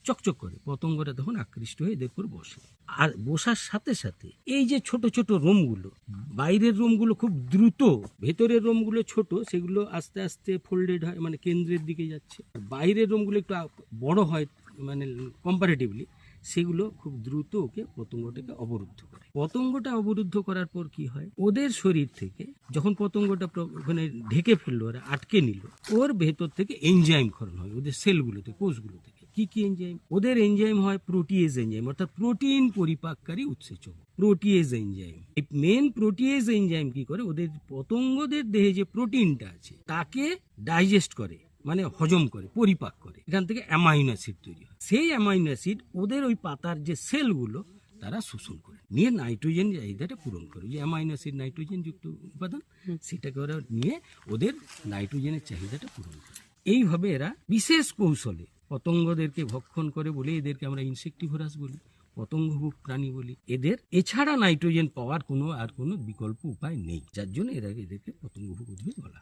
চকচক করে, পতঙ্গরা তখন আকৃষ্ট হয়ে এদের উপর বসে। আর বসার সাথে সাথে এই যে ছোট ছোট রোমগুলো, বাইরের রোমগুলো খুব দ্রুত, ভেতরের রোমগুলো ছোট, সেগুলো আস্তে আস্তে ফোল্ডেড হয়, মানে কেন্দ্রের দিকে যাচ্ছে। আর বাইরের রোমগুলো একটু বড় হয়, মানে কম্পারেটিভলি, সেগুলো খুব দ্রুত ওকে পতঙ্গটাকে অবরুদ্ধ করে। পতঙ্গটা অবরুদ্ধ করার পর কি হয়, ওদের শরীর থেকে যখন পতঙ্গটা ওখানে ঢেকে ফেললো, ওরা আটকে নিল, ওর ভেতর থেকে এনজাইম ক্ষরণ হয় ওদের সেলগুলোতে, কোষগুলো থেকে। কি কি এনজাইম? ওদের এনজাইম হয় প্রোটিয়েজ এনজাইম, অর্থাৎ প্রোটিন পরিপাককারী উৎসেচক, প্রোটিয়েজ এনজাইম। এই মেন প্রোটিয়েজ এনজাইম কি করে, ওদের পতঙ্গদের দেহে যে প্রোটিনটা আছে তাকে ডাইজেস্ট করে, মানে হজম করে, পরিপাক করে। এখান থেকে অ্যামাইনো অ্যাসিড তৈরি হয়। সেই অ্যামাইনো অ্যাসিড ওদের ওই পাতার যে সেলগুলো তারা শোষণ করে নিয়ে নাইট্রোজেন চাহিদাটা পূরণ করে। যে অ্যামাইনো অ্যাসিড নাইট্রোজেন যুক্ত উপাদান, সেটাকে ওরা নিয়ে ওদের নাইট্রোজেনের চাহিদাটা পূরণ করে। এইভাবে এরা বিশেষ কৌশলে পতঙ্গদেরকে ভক্ষণ করে বলে এদেরকে আমরা ইনসেক্টিভোরাস বলি, পতঙ্গভুক প্রাণী বলি। এদের এছাড়া নাইট্রোজেন পাওয়ার কোনো বিকল্প উপায় নেই, যার জন্য এদেরকে পতঙ্গভুক উদ্ভিদ বলা হয়।